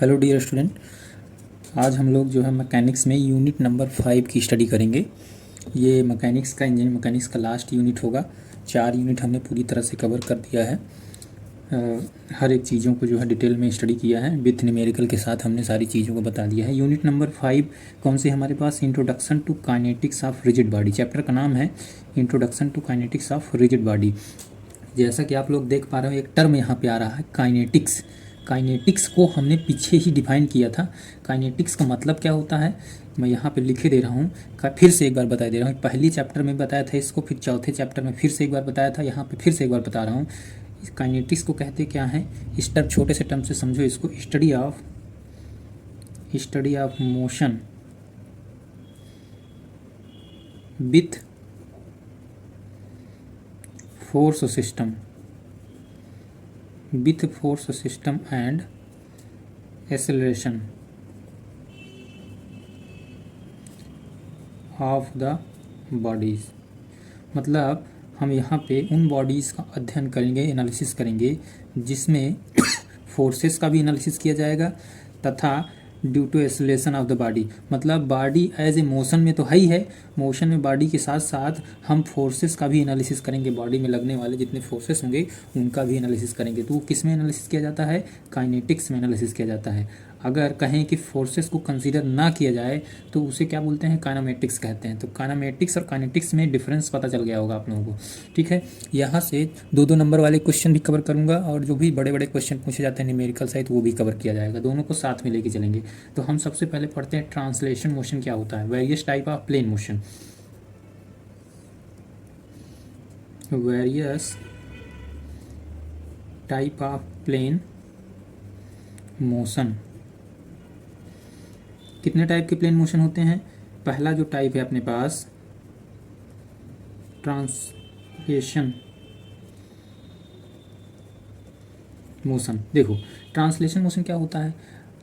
Hello dear student, आज हम लोग जो है मैकेनिक्स में यूनिट नंबर 5 की स्टडी करेंगे। ये मैकेनिक्स का इंजीनियरिंग मैकेनिक्स का लास्ट यूनिट होगा। 4 यूनिट हमने पूरी तरह से कवर कर दिया है। हर एक चीज़ों को जो है डिटेल में स्टडी किया है, विथ न्यूमेरिकल के साथ हमने सारी चीज़ों को बता दिया है। यूनिट नंबर 5 कौन सी हमारे पास? Introduction to kinetics of rigid body. Chapter का नाम है introduction to kinetics of rigid body. जैसा कि आप लोग देख पा रहे हो, एक टर्म यहाँ पे आ रहा है काइनेटिक्स। काइनेटिक्स को हमने पीछे ही डिफाइन किया था। काइनेटिक्स का मतलब क्या होता है मैं यहाँ पे लिखे दे रहा हूँ, फिर से एक बार बता दे रहा हूँ। पहली चैप्टर में बताया था इसको, फिर चौथे चैप्टर में फिर से एक बार बताया था, यहाँ पे फिर से एक बार बता रहा हूँ। काइनेटिक्स को कहते क्या है? इस टर्म, छोटे से टर्म से समझो इसको। Study of motion with force system and acceleration of the bodies. मतलब हम यहाँ पे उन बॉडीज़ का अध्ययन करेंगे, एनालिसिस करेंगे, जिसमें फोर्सेस का भी एनालिसिस किया जाएगा तथा due to acceleration of the body. मतलब बॉडी एज ए मोशन में तो है ही है, मोशन में बॉडी के साथ साथ हम फोर्सेस का भी एनालिसिस करेंगे। बॉडी में लगने वाले जितने फोर्सेस होंगे उनका भी एनालिसिस करेंगे। तो वो किस में एनालिसिस किया जाता है? काइनेटिक्स में एनालिसिस किया जाता है। अगर कहें कि फोर्सेस को कंसीडर ना किया जाए तो उसे क्या बोलते हैं? काइनेमेटिक्स कहते हैं। तो काइनेमेटिक्स और काइनेटिक्स में डिफरेंस पता चल गया होगा आप लोगों को। ठीक है, यहाँ से 2-2 नंबर वाले क्वेश्चन भी कवर करूंगा, और जो भी बड़े बड़े क्वेश्चन पूछे जाते हैं न्यूमेरिकल सहित वो भी कवर किया जाएगा। दोनों को साथ में लेके चलेंगे। तो हम सबसे पहले पढ़ते हैं ट्रांसलेशन मोशन क्या होता है। Various type of plane motion. Various type of plane motion. कितने टाइप के प्लेन मोशन होते हैं? पहला जो टाइप है अपने पास ट्रांसलेशन मोशन। देखो ट्रांसलेशन मोशन क्या होता है,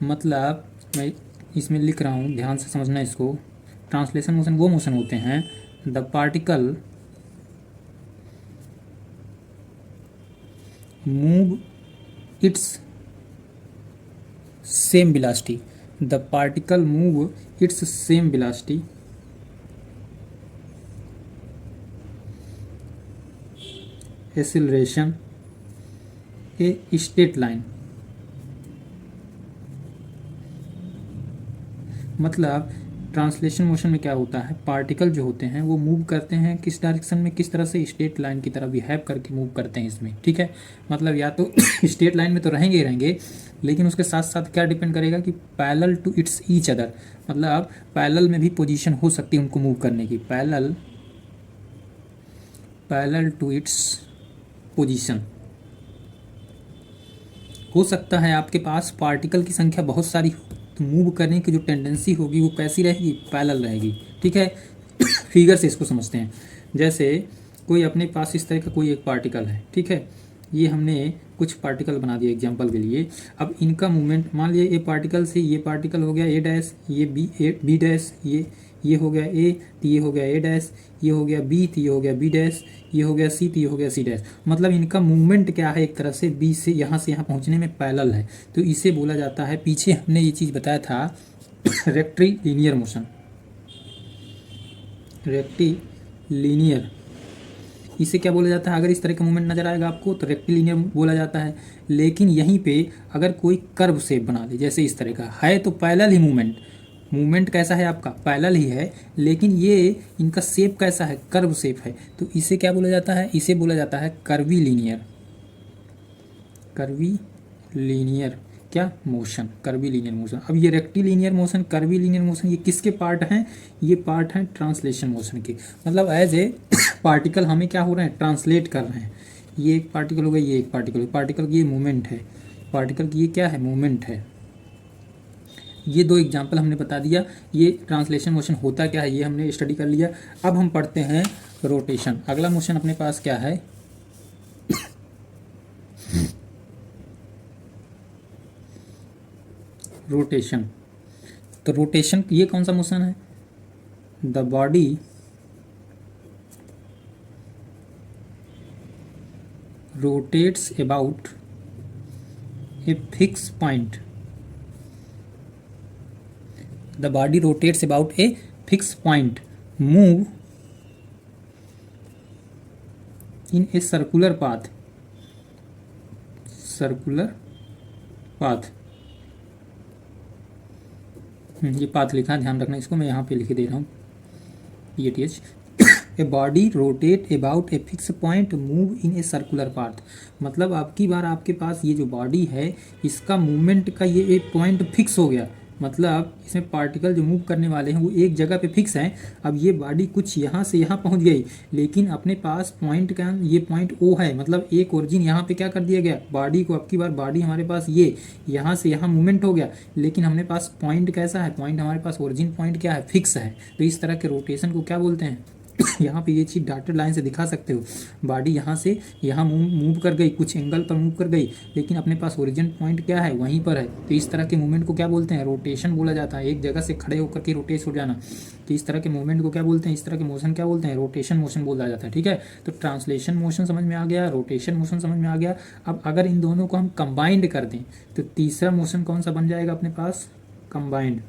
मतलब मैं इसमें लिख रहा हूँ, ध्यान से समझना इसको। ट्रांसलेशन मोशन वो मोशन होते हैं the particle move it's same velocity. The particle move it's same velocity acceleration a straight line. मतलब ट्रांसलेशन मोशन में क्या होता है, पार्टिकल जो होते हैं वो मूव करते हैं किस डायरेक्शन में, किस तरह से? स्ट्रेट लाइन की तरह बिहेव करके मूव करते हैं इसमें। ठीक है, मतलब या तो स्ट्रेट लाइन में तो रहेंगे ही रहेंगे, लेकिन उसके साथ साथ क्या डिपेंड करेगा कि parallel to its each other. मतलब पैरेलल में भी पोजीशन हो सकती है उनको मूव करने की। पैरेलल टू इट्स पोजीशन हो सकता है। आपके पास पार्टिकल की संख्या बहुत सारी हो तो मूव करने की जो टेंडेंसी होगी वो कैसी रहेगी? पैरेलल रहेगी। ठीक है, फिगर से इसको समझते हैं। जैसे कोई अपने पास इस तरह का कोई एक पार्टिकल है, ठीक है, ये हमने कुछ पार्टिकल बना दिया एग्जांपल के लिए। अब इनका मूवमेंट, मान लिया ये पार्टिकल से ये पार्टिकल हो गया ए डैश, ये बी डैश, ये हो गया ए, तो ये हो गया ए डैश, ये हो गया बी, तो ये हो गया बी डैश, ये हो गया सी, तो ये हो गया सी डैश। मतलब इनका मूवमेंट क्या है? एक तरह से बी से यहाँ पहुँचने में पैरेलल है, तो इसे बोला जाता है। पीछे हमने ये चीज़ बताया था रेक्टिलिनियर मोशन। रेक्टिलिनियर, इसे क्या बोला जाता है? अगर इस तरह का मूवमेंट नजर आएगा आपको तो रेक्टिलिनियर बोला जाता है। लेकिन यहीं पे अगर कोई कर्व शेप बना ले, जैसे इस तरह का है, तो पैरेलल ही मूवमेंट कैसा है आपका? पैरेलल ही है, लेकिन ये इनका शेप कैसा है? कर्व शेप है, तो इसे क्या बोला जाता है? इसे बोला जाता है कर्वीलिनियर। कर्वीलिनियर क्या? Motion, curvilinear motion. अब ये रेक्टिलिनियर मोशन, कर्वीलिनियर मोशन, ये किसके पार्ट हैं? ये पार्ट हैं ट्रांसलेशन मोशन के। मतलब एज ए पार्टिकल हमें क्या हो रहे हैं? ट्रांसलेट कर रहे हैं। ये एक पार्टिकल हो गया, ये एक पार्टिकल, पार्टिकल की ये मूवमेंट है, पार्टिकल की ये क्या है? मूवमेंट है। ये 2 एग्जाम्पल हमने बता दिया। ये ट्रांसलेशन मोशन होता क्या है ये हमने स्टडी कर लिया। अब हम पढ़ते हैं रोटेशन। अगला मोशन अपने पास क्या है? रोटेशन। तो रोटेशन ये कौन सा मोशन है? The body rotates about a fixed point the body rotates about a fix point move in a circular path ये पाथ लिखा है, ध्यान रखना इसको, मैं यहाँ पे लिख दे रहा हूँ PATH। A body rotate about a fix point move in a circular path, मतलब आपकी बार आपके पास ये जो बॉडी है इसका मूवमेंट का ये एक पॉइंट फिक्स हो गया, मतलब इसमें पार्टिकल जो मूव करने वाले हैं वो एक जगह पे फिक्स हैं। अब ये बॉडी कुछ यहाँ से यहाँ पहुँच गई, लेकिन अपने पास पॉइंट का ये पॉइंट O है, मतलब एक ओरिजिन यहाँ पे क्या कर दिया गया, बॉडी को, अब की बार बॉडी हमारे पास ये यहाँ से यहाँ मूवमेंट हो गया, लेकिन हमने पास पॉइंट कैसा है, पॉइंट हमारे पास ओरिजिन पॉइंट क्या है, फिक्स है। तो इस तरह के रोटेशन को क्या बोलते हैं यहाँ पे ये चीज़ डॉटेड लाइन से दिखा सकते हो, बॉडी यहाँ से यहाँ मूव कर गई, कुछ एंगल पर मूव कर गई, लेकिन अपने पास ओरिजिन पॉइंट क्या है, वहीं पर है। तो इस तरह के मूवमेंट को क्या बोलते हैं, रोटेशन बोला जाता है, एक जगह से खड़े होकर के रोटेट हो जाना। तो इस तरह के मूवमेंट को क्या बोलते हैं, इस तरह के मोशन क्या बोलते हैं, रोटेशन मोशन बोला जाता है। ठीक है, तो ट्रांसलेशन मोशन समझ में आ गया, रोटेशन मोशन समझ में आ गया। अब अगर इन दोनों को हम कंबाइंड कर दें तो तीसरा मोशन कौन सा बन जाएगा अपने पास, कंबाइंड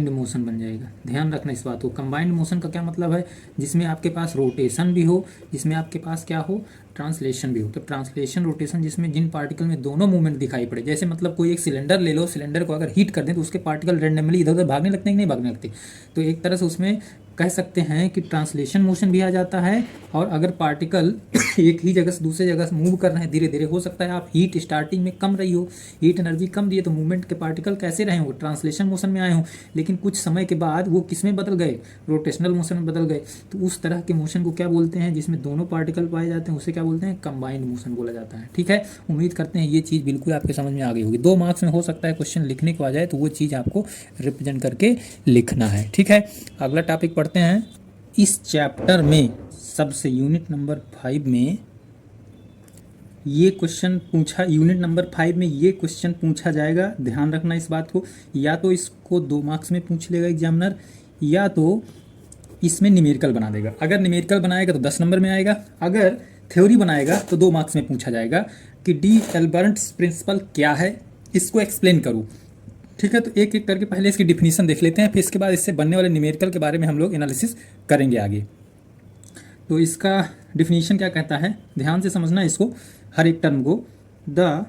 मोशन बन जाएगा। ध्यान रखना इस बात को, कंबाइंड मोशन का क्या मतलब है, जिसमें आपके पास रोटेशन भी हो, जिसमें आपके पास क्या हो, ट्रांसलेशन भी हो। तो ट्रांसलेशन रोटेशन जिसमें जिन पार्टिकल में दोनों मूवमेंट दिखाई पड़े, जैसे मतलब कोई एक सिलेंडर ले लो, सिलेंडर को अगर हीट कर दें तो उसके पार्टिकल रेंडमली इधर उधर भागने लगते हैं कि नहीं भागने लगते, तो एक तरह से उसमें कह सकते हैं कि ट्रांसलेशन मोशन भी आ जाता है। और अगर पार्टिकल एक ही जगह से दूसरे जगह से मूव कर रहे हैं धीरे धीरे, हो सकता है आप हीट स्टार्टिंग में कम रही हो, हीट एनर्जी कम दी है, तो मूवमेंट के पार्टिकल कैसे रहे होंगे, ट्रांसलेशन मोशन में आए हों, लेकिन कुछ समय के बाद वो किस में बदल गए, रोटेशनल मोशन में बदल गए। तो उस तरह के मोशन को क्या बोलते हैं, जिसमें दोनों पार्टिकल पाए जाते हैं, उसे क्या बोलते हैं, कंबाइंड मोशन बोला जाता है। ठीक है, उम्मीद करते हैं ये चीज़ बिल्कुल आपके समझ में आ गई होगी। 2 मार्क्स में हो सकता है क्वेश्चन लिखने को आ जाए, तो वो चीज़ आपको रिप्रेजेंट करके लिखना है। ठीक है, अगला टॉपिक पढ़ते हैं। इस चैप्टर में सबसे यूनिट नंबर 5 में ये क्वेश्चन पूछा, यूनिट नंबर 5 में ये क्वेश्चन पूछा जाएगा, ध्यान रखना इस बात को। या तो इसको 2 मार्क्स में पूछ लेगा एग्जामिनर, या तो इसमें न्यूमेरिकल बना देगा। अगर न्यूमेरिकल बनाएगा तो 10 नंबर में आएगा, अगर थ्योरी बनाएगा तो 2 मार्क्स में पूछा जाएगा कि डी एल्बर्ट्स प्रिंसिपल क्या है, इसको एक्सप्लेन करूँ। ठीक है, तो एक एक करके पहले इसकी डिफिनीशन देख लेते हैं, फिर इसके बाद इससे बनने वाले न्यूमेरिकल के बारे में हम लोग एनालिसिस करेंगे आगे। तो इसका डिफिनीशन क्या कहता है, ध्यान से समझना इसको, हर एक टर्म को। The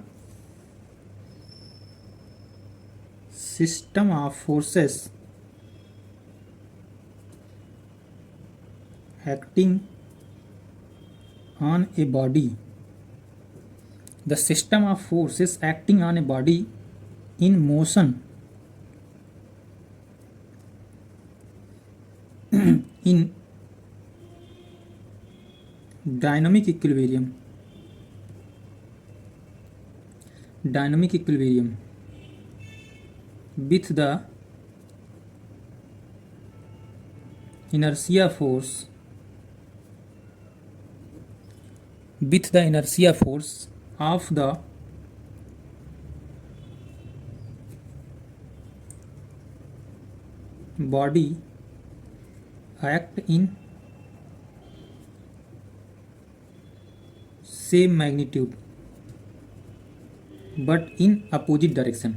system of forces acting on a body, the system of forces acting on a body in motion in dynamic equilibrium with the inertia force of the body act in same magnitude but in opposite direction।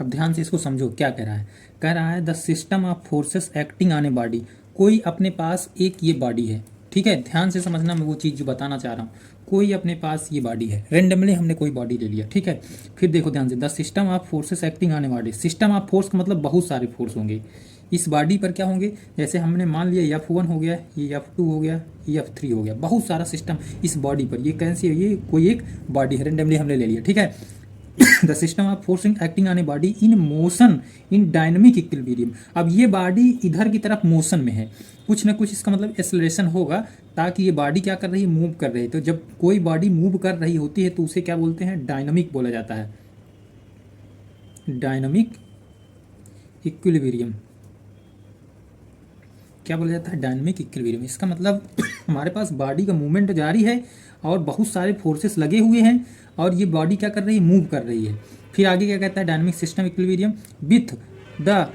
अब ध्यान से इसको समझो, क्या कह रहा है, कह रहा है the system of forces acting on a body, कोई अपने पास एक ये बॉडी है। ठीक है, ध्यान से समझना, मैं वो चीज़ जो बताना चाह रहा हूँ, कोई अपने पास ये बॉडी है, रेंडमली हमने कोई बॉडी ले लिया। ठीक है, फिर देखो ध्यान से, the system of forces acting on a body, system of force का मतलब बहुत सारे फोर्स होंगे इस बॉडी पर, क्या होंगे, जैसे हमने मान लिया F1 हो गया, ये F2 हो गया, ये F3 हो गया, बहुत सारा सिस्टम इस बॉडी पर, ये कैसी है, ये कोई एक बॉडी है, रेंडमली हमने ले लिया। ठीक है, the system of forcing acting on a body in motion in dynamic equilibrium. अब ये बॉडी इधर की तरफ मोशन में है, कुछ ना कुछ इसका मतलब एक्सेलरेशन होगा, ताकि ये बॉडी क्या कर रही है, मूव कर रही है। तो जब कोई बॉडी मूव कर रही होती है तो उसे क्या बोलते हैं, डायनामिक बोला जाता है, डायनामिक इक्विलिब्रियम। क्या बोला जाता है, डायनामिक इक्विलिब्रियम। इसका मतलब हमारे पास बॉडी का मूवमेंट जारी है और बहुत सारे फोर्सेस लगे हुए हैं, और ये बॉडी क्या कर रही है, मूव कर रही है। फिर आगे क्या कहता है, dynamic system equilibrium with the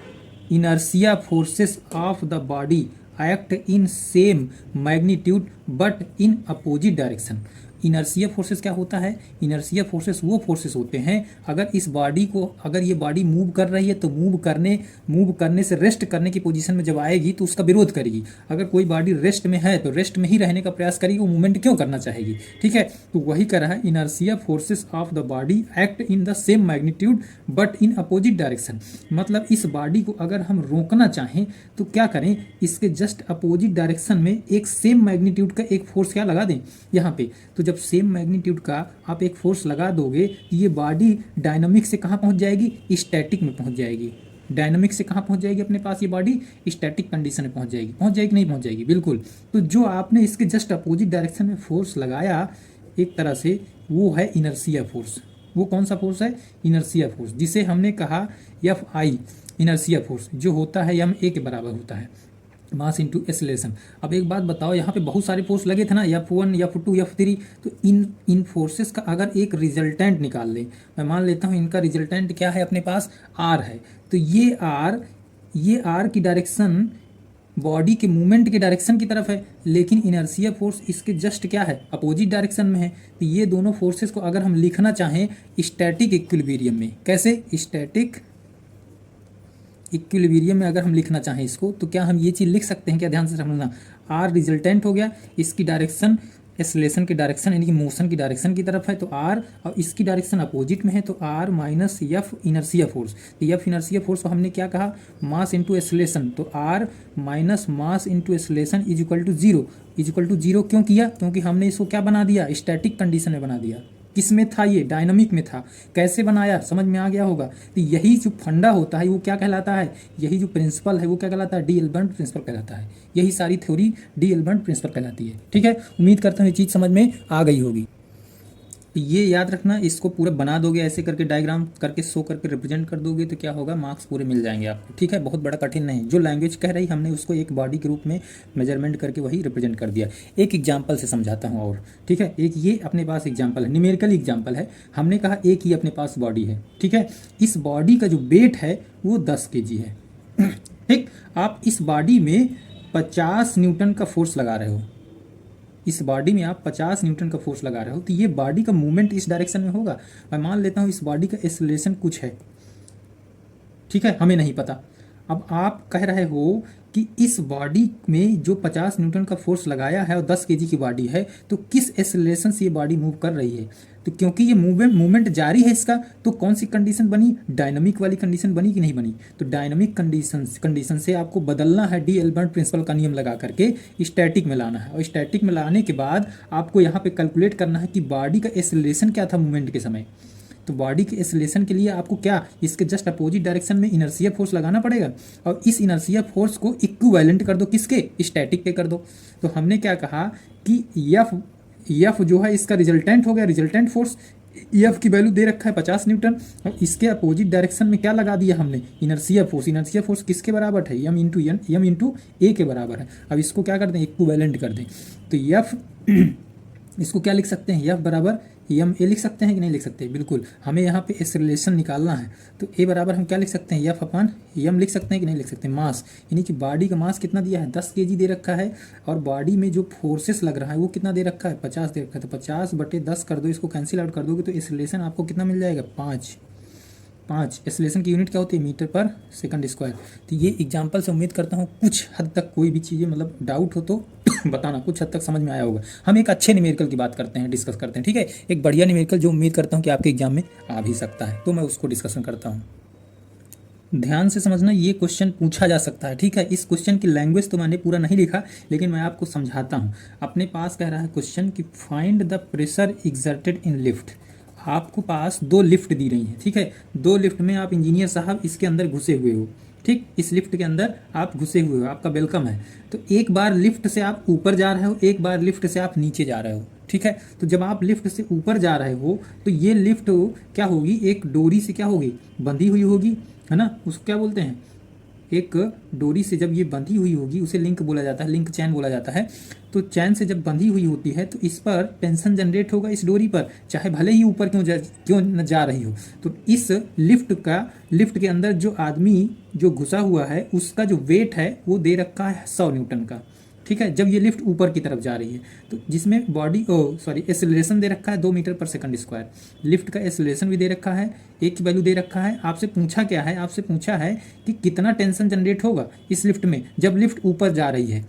inertia forces of the body act in same magnitude but in opposite direction. Inertia forces क्या होता है? इनर्शिया फोर्सेस वो फोर्सेस होते हैं, अगर इस बॉडी को, अगर ये बॉडी मूव कर रही है तो मूव करने से रेस्ट करने की पोजीशन में जब आएगी तो उसका विरोध करेगी। अगर कोई बॉडी रेस्ट में है तो रेस्ट में ही रहने का प्रयास करेगी, वो मूवमेंट क्यों करना चाहेगी? ठीक है, तो वही कर रहा है, inertia forces of the body act in the same magnitude but in opposite direction. मतलब इस बॉडी को अगर हम रोकना चाहें तो क्या करें, इसके जस्ट अपोजिट डायरेक्शन में एक सेम मैग्नीट्यूड का एक फोर्स क्या लगा दें यहाँ पे। तो जब सेम मैग्नीट्यूड का आप एक फोर्स लगा दोगे तो ये बॉडी डायनामिक से कहाँ पहुँच जाएगी? स्टैटिक में पहुँच जाएगी। डायनामिक से कहाँ पहुँच जाएगी अपने पास? ये बॉडी स्टैटिक कंडीशन में पहुँच जाएगी। पहुँच जाएगी नहीं पहुँच जाएगी? बिल्कुल। तो जो आपने इसके जस्ट अपोजिट डायरेक्शन में फोर्स लगाया एक तरह से, वो है इनर्शिया फोर्स। वो कौन सा फोर्स है? इनर्शिया फोर्स, जिसे हमने कहा एफ आई, इनर्शिया फोर्स, जो होता है एम ए के बराबर होता है, मास इंटू एक्सेलरेशन। अब एक बात बताओ, यहाँ पे बहुत सारे फोर्स लगे थे ना, F1 F2 F3, तो इन फोर्सेस का अगर एक रिजल्टेंट निकाल लें, मैं मान लेता हूँ इनका रिजल्टेंट क्या है अपने पास? R है। तो ये R की डायरेक्शन बॉडी के मूवमेंट के डायरेक्शन की तरफ है, लेकिन इनर्शिया फोर्स इसके जस्ट क्या है? अपोजिट डायरेक्शन में है। तो ये दोनों फोर्सेस को अगर हम लिखना चाहें स्टैटिक इक्विलिब्रियम में, कैसे? स्टैटिक इक्विलिब्रियम में अगर हम लिखना चाहें इसको, तो क्या हम ये चीज़ लिख सकते हैं क्या? ध्यान से समझना, आर रिजल्टेंट हो गया, इसकी डायरेक्शन एक्सेलरेशन की डायरेक्शन यानी कि मोशन की डायरेक्शन की तरफ है तो आर, और इसकी डायरेक्शन अपोजिट में है तो R minus F inertia force. तो एफ इनर्शिया फोर्स को हमने क्या कहा? Mass into acceleration. तो R minus mass into acceleration is equal to zero. Is equal to zero क्यों किया? क्योंकि हमने इसको क्या बना दिया? स्टैटिक कंडीशन में बना दिया। किस में था? ये डायनामिक में था। कैसे बनाया? समझ में आ गया होगा। तो यही जो फंडा होता है वो क्या कहलाता है? यही जो प्रिंसिपल है वो क्या कहलाता है? डी एल्बर्ट प्रिंसिपल कहलाता है। यही सारी थ्योरी डी एल्बर्ट प्रिंसिपल कहलाती है। ठीक है, उम्मीद करता हूँ ये चीज़ समझ में आ गई होगी। ये याद रखना, इसको पूरा बना दोगे ऐसे करके, डायग्राम करके शो करके रिप्रेजेंट कर दोगे तो क्या होगा? मार्क्स पूरे मिल जाएंगे आपको। ठीक है, बहुत बड़ा कठिन नहीं। जो लैंग्वेज कह रही हमने उसको एक बॉडी के रूप में मेजरमेंट करके वही रिप्रेजेंट कर दिया। एक एग्जाम्पल से समझाता हूँ और, ठीक है, एक ये अपने पास एग्जाम्पल है, न्यूमेरिकल एग्जाम्पल है। हमने कहा एक ही अपने पास बॉडी है, ठीक है, इस बॉडी का जो वेट है वो 10 kg है। ठीक, आप इस बॉडी में 50 न्यूटन का फोर्स लगा रहे हो, इस बॉडी में आप 50 न्यूटन का फोर्स लगा रहे हो, तो ये बॉडी का मूवमेंट इस डायरेक्शन में होगा। मैं मान लेता हूँ इस बॉडी का एक्सेलरेशन कुछ है, ठीक है, हमें नहीं पता। अब आप कह रहे हो कि इस बॉडी में जो 50 न्यूटन का फोर्स लगाया है और 10 kg की बॉडी है, तो किस एक्सेलरेशन से ये बॉडी मूव कर रही है? तो क्योंकि ये मूवमेंट जारी है इसका, तो कौन सी कंडीशन बनी? डायनामिक वाली कंडीशन बनी कि नहीं बनी? तो डायनामिक कंडीशन से आपको बदलना है, डी एल्बर्ट प्रिंसिपल का नियम लगा करके स्टैटिक में लाना है। और स्टैटिक में लाने के बाद आपको यहाँ पे कैलकुलेट करना है कि बॉडी का एक्सेलरेशन क्या था मूवमेंट के समय। तो बॉडी के एक्सेलरेशन के लिए आपको क्या, इसके जस्ट अपोजिट डायरेक्शन में इनर्शिया फोर्स लगाना पड़ेगा, और इस इनर्शिया फोर्स को इक्विवेलेंट कर दो, किसके? स्टैटिक पे कर दो। तो हमने क्या कहा कि एफ जो है इसका रिजल्टेंट हो गया, रिजल्टेंट फोर्स। एफ की वैल्यू दे रखा है 50 न्यूटन, और इसके अपोजिट डायरेक्शन में क्या लगा दिया हमने? Inertia force. इनर्शिया फोर्स किसके बराबर है? एम इंटू ए के बराबर है। अब इसको क्या कर दें? इक्विवेलेंट कर दें। तो एफ इसको क्या लिख सकते हैं? एफ बराबर एम ए लिख सकते हैं कि नहीं लिख सकते? बिल्कुल। हमें यहाँ पे एक्सेलरेशन निकालना है, तो ए बराबर हम क्या लिख सकते हैं? एफ अपॉन एम लिख सकते हैं कि नहीं लिख सकते? मास, यानी कि बॉडी का मास कितना दिया है? 10 kg दे रखा है, और बॉडी में जो फोर्सेस लग रहा है वो कितना दे रखा है? 50 दे रखा है। तो 50/10 कर दो, इसको कैंसिल आउट कर दोगे तो एक्सेलरेशन आपको कितना मिल जाएगा? 5। एक्सेलरेशन की यूनिट क्या होती है? मीटर पर सेकंड स्क्वायर। तो ये एग्जांपल से उम्मीद करता हूँ कुछ हद तक कोई भी चीज़ें मतलब डाउट हो तो बताना, कुछ हद तक समझ में आया होगा। हम एक अच्छे न्यूमेरिकल की बात करते हैं, डिस्कस करते हैं, ठीक है, एक बढ़िया न्यूमेरिकल जो उम्मीद करता हूँ कि आपके एग्जाम में आ भी सकता है, तो मैं उसको डिस्कशन करता हूँ। ध्यान से समझना, ये क्वेश्चन पूछा जा सकता है, ठीक है। इस क्वेश्चन की लैंग्वेज तो मैंने पूरा नहीं लिखा, लेकिन मैं आपको समझाता हूँ। अपने पास कह रहा है क्वेश्चन कि find the pressure exerted in lift. आपको पास 2 लिफ्ट दी रही हैं, ठीक है, 2 लिफ्ट में आप इंजीनियर साहब इसके अंदर घुसे हुए हो, ठीक, इस लिफ्ट के अंदर आप घुसे हुए हो, आपका वेलकम है। तो एक बार लिफ्ट से आप ऊपर जा रहे हो, एक बार लिफ्ट से आप नीचे जा रहे हो, ठीक है। तो जब आप लिफ्ट से ऊपर जा रहे हो तो ये लिफ्ट क्या होगी? एक डोरी से क्या होगी? बंधी हुई होगी, है ना, उसको क्या बोलते हैं? एक डोरी से जब ये बंधी हुई होगी उसे लिंक बोला जाता है, लिंक चैन बोला जाता है। तो चैन से जब बंधी हुई होती है तो इस पर टेंशन जनरेट होगा इस डोरी पर, चाहे भले ही ऊपर क्यों न जा रही हो। तो इस लिफ्ट के अंदर जो आदमी जो घुसा हुआ है उसका जो वेट है वो दे रखा है 100 न्यूटन का, ठीक है, जब ये लिफ्ट ऊपर की तरफ जा रही है, तो जिसमें बॉडी एक्सेलरेशन दे रखा है 2 मीटर पर सेकंड स्क्वायर, लिफ्ट का एक्सेलरेशन भी दे रखा है, एक की वैल्यू दे रखा है। आपसे पूछा क्या है, आपसे पूछा है कि कितना टेंशन जनरेट होगा इस लिफ्ट में जब लिफ्ट ऊपर जा रही है।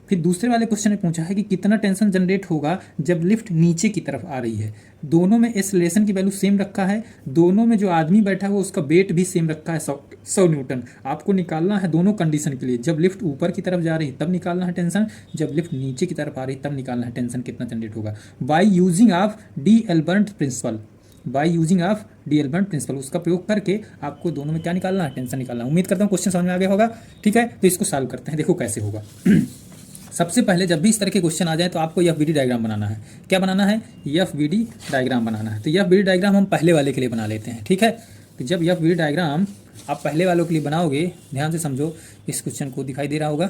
फिर दूसरे वाले क्वेश्चन में पूछा है कि कितना टेंशन जनरेट होगा जब लिफ्ट नीचे की तरफ आ रही है। दोनों में एक्सेलरेशन की वैल्यू सेम रखा है, दोनों में जो आदमी बैठा है उसका वेट भी सेम रखा है 100 न्यूटन। आपको निकालना है दोनों कंडीशन के लिए, जब लिफ्ट ऊपर की तरफ जा रही है तब निकालना है टेंशन, जब लिफ्ट नीचे की तरफ आ रही है तब निकालना है टेंशन कितना जनरेट होगा। By using of d'Alembert principle, by using of d'Alembert principle, उसका प्रयोग करके आपको दोनों में क्या निकालना है, टेंशन निकालना है। उम्मीद करता हूँ क्वेश्चन समझ में आ गया होगा। ठीक है, तो इसको सॉल्व करते हैं, देखो कैसे होगा। सबसे पहले जब भी इस तरह के क्वेश्चन आ जाए तो आपको एफवीडी डायग्राम बनाना है। क्या बनाना है, एफवीडी डायग्राम बनाना है। तो एफवीडी डायग्राम हम पहले वाले के लिए बना लेते हैं। ठीक है, तो जब एफवीडी डायग्राम आप पहले वालों के लिए बनाओगे, ध्यान से समझो, इस क्वेश्चन को दिखाई दे रहा होगा।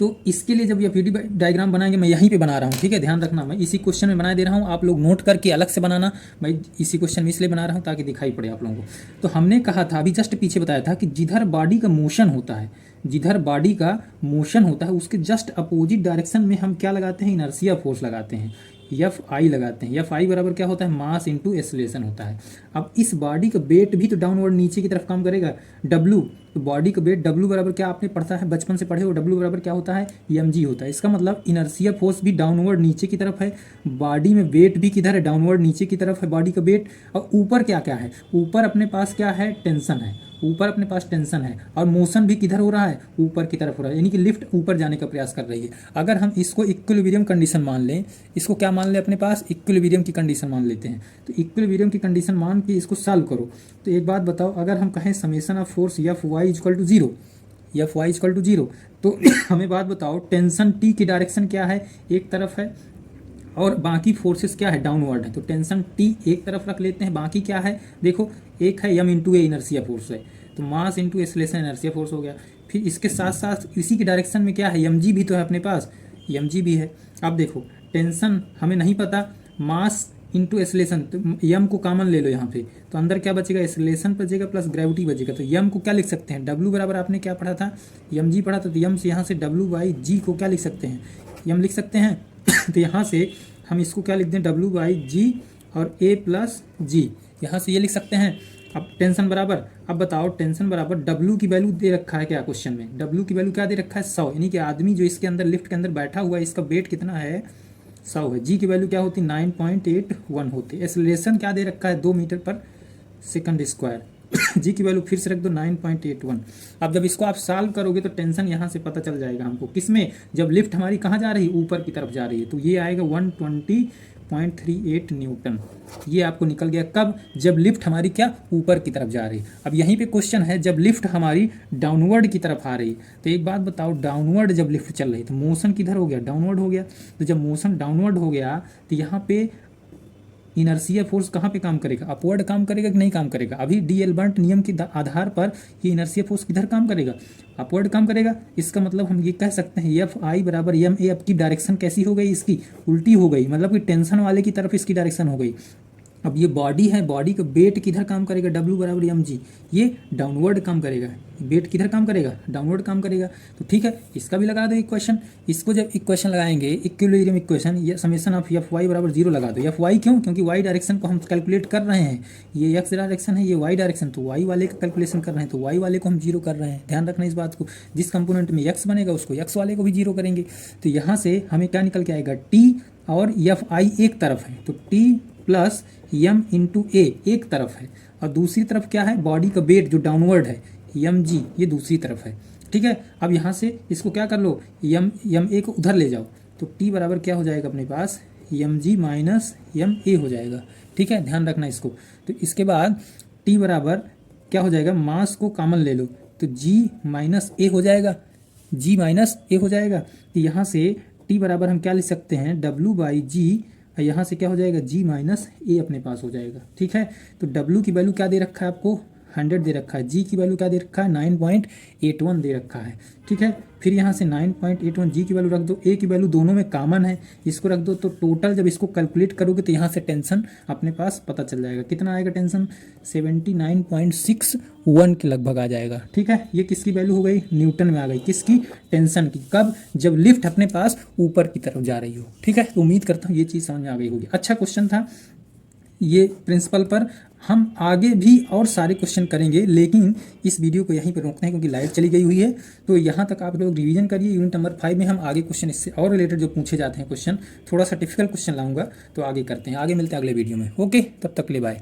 तो इसके लिए जब एफवीडी डायग्राम बनाएंगे, मैं यहीं पे बना रहा हूँ, ठीक है, ध्यान रखना, मैं इसी क्वेश्चन में बना दे रहा हूँ, आप लोग नोट करके अलग से बनाना। मैं इसी क्वेश्चन में इसलिए बना रहा हूँ ताकि दिखाई पड़े आप लोगों को। तो हमने कहा था, अभी जस्ट पीछे बताया था कि जिधर बॉडी का मोशन होता है, जिधर बॉडी का मोशन होता है उसके जस्ट अपोजिट डायरेक्शन में हम क्या लगाते हैं, इनर्शिया फोर्स लगाते हैं, एफ आई लगाते हैं। एफ आई बराबर क्या होता है, मास इंटू एक्सेलरेशन होता है। अब इस बॉडी का वेट भी तो डाउनवर्ड नीचे की तरफ काम करेगा, डब्लू, तो बॉडी का वेट डब्लू बराबर क्या आपने पढ़ता है, बचपन से पढ़े हो, डब्लू बराबर क्या होता है, एम जी होता है। इसका मतलब इनर्शिया फोर्स भी डाउनवर्ड नीचे की तरफ है, बॉडी में वेट भी किधर है, डाउनवर्ड नीचे की तरफ है बॉडी का वेट। और ऊपर क्या क्या है, ऊपर अपने पास क्या है, टेंशन है, ऊपर अपने पास टेंशन है, और मोशन भी किधर हो रहा है, ऊपर की तरफ हो रहा है, यानी कि लिफ्ट ऊपर जाने का प्रयास कर रही है। अगर हम इसको इक्विलिब्रियम कंडीशन मान लें, इसको क्या मान लें, अपने पास इक्विलिब्रियम की कंडीशन मान लेते हैं। तो इक्विलिब्रियम की कंडीशन मान के इसको सॉल्व करो। तो एक बात बताओ, अगर हम कहें summation of force F Y equal to zero, F Y equal to zero, तो हमें बात बताओ टेंशन टी की डायरेक्शन क्या है, एक तरफ है, और बाकी फोर्सेस क्या है, डाउनवर्ड है। तो टेंशन टी एक तरफ रख लेते हैं, बाकी क्या है, देखो एक है एम इंटू ए इनर्शिया फोर्स है, तो मास इंटू एक्सेलरेशन इनर्शिया फोर्स हो गया। फिर इसके साथ साथ इसी की डायरेक्शन में क्या है, एम जी भी तो है अपने पास, एम जी भी है। अब देखो टेंशन हमें नहीं पता, मास इंटू एक्सेलरेशन, तो यम को कॉमन ले लो यहाँ पे, तो अंदर क्या बचेगा, एक्सेलरेशन बचेगा प्लस ग्रेविटी बचेगा। तो यम को क्या लिख सकते हैं, डब्ल्यू बराबर आपने क्या पढ़ा था, एम जी पढ़ा था, तो यम से यहाँ से डब्ल्यू बाई जी को क्या लिख सकते हैं, यम लिख सकते हैं। तो यहाँ से हम इसको क्या लिख दें, डब्ल्यू बाई जी और ए प्लस जी, यहाँ से ये लिख सकते हैं। अब टेंशन बराबर, अब बताओ टेंशन बराबर डब्ल्यू की वैल्यू दे रखा है क्या क्वेश्चन में, डब्ल्यू की वैल्यू क्या दे रखा है, 100, यानी कि आदमी जो इसके अंदर लिफ्ट के अंदर बैठा हुआ है इसका वेट कितना है, 100 है। जी की वैल्यू क्या होती है, 9.81 होती है। एक्सेलरेशन क्या दे रखा है, 2 मीटर पर सेकंड स्क्वायर। जी की वैल्यू फिर से रख दो 9.81। अब जब इसको आप सॉल्व करोगे तो टेंशन यहाँ से पता चल जाएगा हमको, किसमें, जब लिफ्ट हमारी कहाँ जा रही है, ऊपर की तरफ जा रही है, तो ये आएगा 120.38 न्यूटन। ये आपको निकल गया कब, जब लिफ्ट हमारी क्या ऊपर की तरफ जा रही है। अब यहीं पे क्वेश्चन है, जब लिफ्ट हमारी डाउनवर्ड की तरफ आ रही, तो एक बात बताओ, डाउनवर्ड जब लिफ्ट चल रही तो मोशन किधर हो गया, डाउनवर्ड हो गया। तो जब मोशन डाउनवर्ड हो गया तो यहाँ पे इनर्शिया फोर्स कहाँ पे काम करेगा, अपवर्ड काम करेगा कि नहीं काम करेगा। अभी डी एल्बर्ट नियम के आधार पर ये इनर्शिया फोर्स किधर काम करेगा, अपवर्ड काम करेगा। इसका मतलब हम ये कह सकते हैं एफ आई बराबर एम ए। अब की डायरेक्शन कैसी हो गई, इसकी उल्टी हो गई, मतलब कि टेंशन वाले की तरफ इसकी डायरेक्शन हो गई। अब ये बॉडी है, बॉडी का वेट किधर काम करेगा, डब्ल्यू बराबर एम जी, ये डाउनवर्ड काम करेगा, वेट किधर काम करेगा, डाउनवर्ड काम करेगा। तो ठीक है, इसका भी लगा दो इक्वेशन। इसको जब इक्वेशन लगाएंगे, इक्विलिब्रियम इक्वेशन, ये समेशन ऑफ एफ वाई बराबर 0 लगा दो। एफ वाई क्यों, क्योंकि वाई डायरेक्शन को हम कैलकुलेट कर रहे हैं, ये एक्स डायरेक्शन है, ये वाई डायरेक्शन, तो वाई वाले का कैलकुलेशन कर रहे हैं, तो वाई वाले को हम 0 कर रहे हैं। ध्यान रखना इस बात को, जिस कंपोनेंट में एक्स बनेगा उसको एक्स वाले को भी 0 करेंगे। तो यहाँ से हमें क्या निकल के आएगा, टी और एफ आई एक तरफ है, तो टी प्लस एम इंटू ए एक तरफ है, और दूसरी तरफ क्या है, बॉडी का वेट जो डाउनवर्ड है, एम जी, ये दूसरी तरफ है। ठीक है, अब यहाँ से इसको क्या कर लो, एम ए को उधर ले जाओ, तो टी बराबर क्या हो जाएगा अपने पास, M G minus M A हो जाएगा। ठीक है, ध्यान रखना इसको। तो इसके बाद टी बराबर क्या हो जाएगा, मास को कॉमन ले लो, तो जी माइनस ए हो जाएगा, जी माइनस ए हो जाएगा। तो यहाँ से टी बराबर हम क्या लिख सकते हैं, डब्ल्यू बाई जी, यहाँ से क्या हो जाएगा, जी माइनस ए अपने पास हो जाएगा। ठीक है, तो W की वैल्यू क्या दे रखा है आपको, 100 दे रखा है, जी की वैल्यू क्या दे रखा है 9.81 दे रखा है, ठीक है। फिर यहाँ से 9.81 जी की वैल्यू रख दो, ए की वैल्यू दोनों में कॉमन है, इसको रख दो, तो टोटल जब इसको कैलकुलेट करोगे तो यहाँ से टेंशन अपने पास पता चल जाएगा, कितना आएगा टेंशन 79.61 के लगभग आ जाएगा, ठीक है। ये किसकी वैल्यू हो गई, न्यूटन में आ गई, किसकी, टेंशन की, कब, जब लिफ्ट अपने पास ऊपर की तरफ जा रही हो, ठीक है। तो उम्मीद करता हूँ ये चीज़ समझ में आ गई होगी। अच्छा क्वेश्चन था ये प्रिंसिपल पर, हम आगे भी और सारे क्वेश्चन करेंगे, लेकिन इस वीडियो को यहीं पर रोकते हैं क्योंकि लाइट चली गई हुई है। तो यहाँ तक आप लोग रिवीजन करिए, यूनिट नंबर 5 में हम आगे क्वेश्चन इससे और रिलेटेड जो पूछे जाते हैं क्वेश्चन, थोड़ा सा डिफिकल्ट क्वेश्चन लाऊंगा, तो आगे करते हैं, आगे मिलते हैं अगले वीडियो में। ओके, तब तक ले बाय।